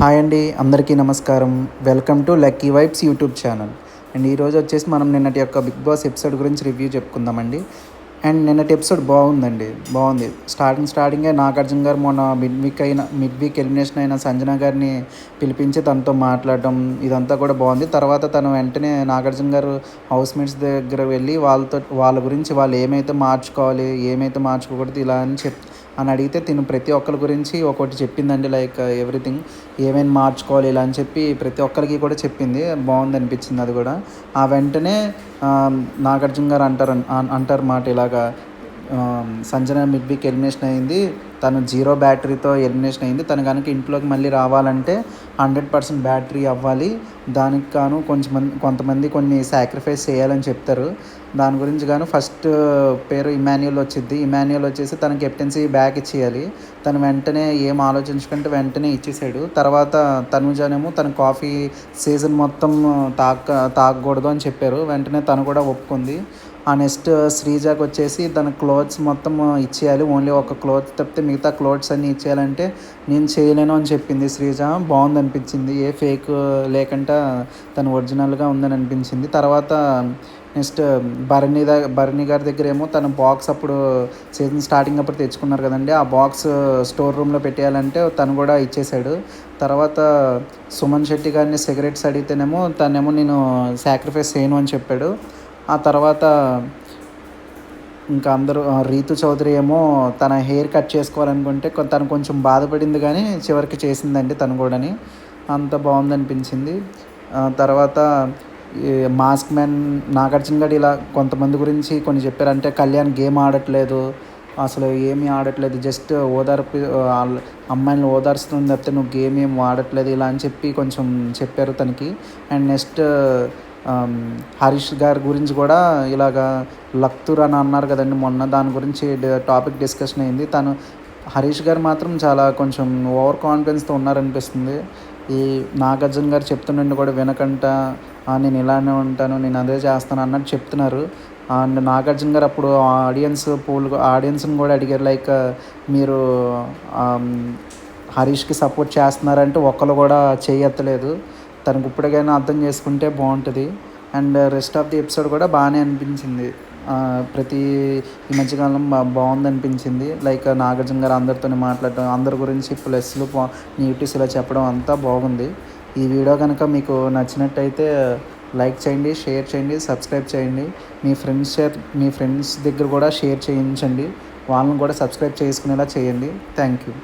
Hi అండి, అందరికీ నమస్కారం. Welcome to lucky vibes YouTube channel. And ఈరోజు వచ్చేసి మనం నిన్నటి యొక్క బిగ్ బాస్ ఎపిసోడ్ గురించి రివ్యూ చెప్పుకుందామండి. అండ్ నిన్నటి ఎపిసోడ్ బాగుంది. స్టార్టింగే నాగార్జున గారు మొన్న మిడ్ వీక్ ఎలిమినేషన్ అయిన సంజన గారిని పిలిపించి తనతో మాట్లాడడం ఇదంతా కూడా బాగుంది. తర్వాత తను వెంటనే నాగార్జున గారు హౌస్మేట్స్ దగ్గర వెళ్ళి వాళ్ళ గురించి వాళ్ళు ఏమైతే మార్చుకోవాలి, ఏమైతే మార్చుకోకూడదు ఇలా అని అడిగితే తిను ప్రతి ఒక్కరి గురించి ఒక్కొక్కటి చెప్పిందండి. లైక్ ఎవ్రీథింగ్ ఏమైనా మార్చుకోవాలి ఇలా అని చెప్పి ప్రతి ఒక్కరికి కూడా చెప్పింది. బాగుంది అనిపించింది అది కూడా. ఆ వెంటనే నాగార్జున గారు అంటారు మాట ఇలాగా, సంజన మిడ్ వీక్ ఎలిమినేషన్ అయింది, తను 0 బ్యాటరీతో ఎలిమినేషన్ అయింది, తను కనుక ఇంట్లోకి మళ్ళీ రావాలంటే 100% బ్యాటరీ అవ్వాలి, దానికి గాను కొంతమంది కొన్ని సాక్రిఫైస్ చేయాలని చెప్తారు. దాని గురించి గాను ఫస్ట్ పేరు ఇమాన్యుయల్ వచ్చింది. ఇమాన్యుయల్ వచ్చేసి తన కెప్టెన్సీ బ్యాక్ ఇచ్చేయాలి. తను వెంటనే ఏం ఆలోచించకుండా వెంటనే ఇచ్చేసాడు. తర్వాత తనుజనేమో తన కాఫీ సీజన్ మొత్తం తాగకూడదు అని చెప్పారు. వెంటనే తను కూడా ఒప్పుకుంది. ఆ నెక్స్ట్ శ్రీజాకి వచ్చేసి తన క్లోత్స్ మొత్తం ఇచ్చేయాలి, ఓన్లీ ఒక క్లోత్ తప్పితే మిగతా క్లోత్స్ అన్నీ ఇచ్చేయాలంటే నేను చేయలేను అని చెప్పింది శ్రీజ. బాగుంది అనిపించింది, ఏ ఫేక్ లేకుండా తను ఒరిజినల్గా ఉందని అనిపించింది. తర్వాత నెక్స్ట్ భరణి గారి దగ్గర ఏమో తన బాక్స్ అప్పుడు సీజన్ స్టార్టింగ్ అప్పుడు తెచ్చుకున్నారు కదండి, ఆ బాక్స్ స్టోర్ రూమ్లో పెట్టేయాలంటే తను కూడా ఇచ్చేసాడు. తర్వాత సుమన్ శెట్టి గారిని సిగరెట్స్ అడిగితేనేమో తనేమో నేను సాక్రిఫైస్ చేయను అని చెప్పాడు. ఆ తర్వాత ఇంకా అందరూ రీతు చౌదరి ఏమో తన హెయిర్ కట్ చేసుకోవాలనుకుంటే తను కొంచెం బాధపడింది, కానీ చివరికి చేసిందండి తను కూడాని. అంత బాగుందనిపించింది. తర్వాత మాస్క్ మ్యాన్ నాగార్జున గారు ఇలా కొంతమంది గురించి కొన్ని చెప్పారు. అంటే కళ్యాణ్ గేమ్ ఆడట్లేదు, అసలు ఏమీ ఆడట్లేదు, జస్ట్ అమ్మాయిని ఓదార్స్తుంది తప్పితే నువ్వు గేమ్ ఏం ఆడట్లేదు ఇలా అని చెప్పి కొంచెం చెప్పారు తనకి. అండ్ నెక్స్ట్ హరీష్ గారి గురించి కూడా ఇలాగా లక్తుర్ అని అన్నారు కదండి మొన్న, దాని గురించి టాపిక్ డిస్కషన్ అయింది. హరీష్ గారు మాత్రం చాలా కొంచెం ఓవర్ కాన్ఫిడెన్స్తో ఉన్నారనిపిస్తుంది. ఈ నాగార్జున గారు చెప్తుండండి కూడా వినకంట, నేను ఇలానే ఉంటాను, నేను అదే చేస్తాను అన్నట్టు చెప్తున్నారు. అండ్ నాగార్జున గారు అప్పుడు ఆడియన్స్ని కూడా అడిగారు, లైక్ మీరు హరీష్కి సపోర్ట్ చేస్తున్నారంటే ఒక్కరు కూడా చేయెత్తలేదు. తనకు ఇప్పటికైనా అర్థం చేసుకుంటే బాగుంటుంది. And rest of the episode కూడా బాగానే అనిపించింది. ఈ మధ్యకాలం బాగుంది అనిపించింది. లైక్ నాగార్జున గారు అందరితో మాట్లాడటం, అందరి గురించి ప్లస్లు నెగిటివ్స్ ఇలా చెప్పడం అంతా బాగుంది. ఈ వీడియో కనుక మీకు నచ్చినట్టయితే లైక్ చేయండి, షేర్ చేయండి, సబ్స్క్రైబ్ చేయండి. మీ ఫ్రెండ్స్ దగ్గర కూడా షేర్ చేయించండి, వాళ్ళని కూడా సబ్స్క్రైబ్ చేసుకునేలా చేయండి. Thank you.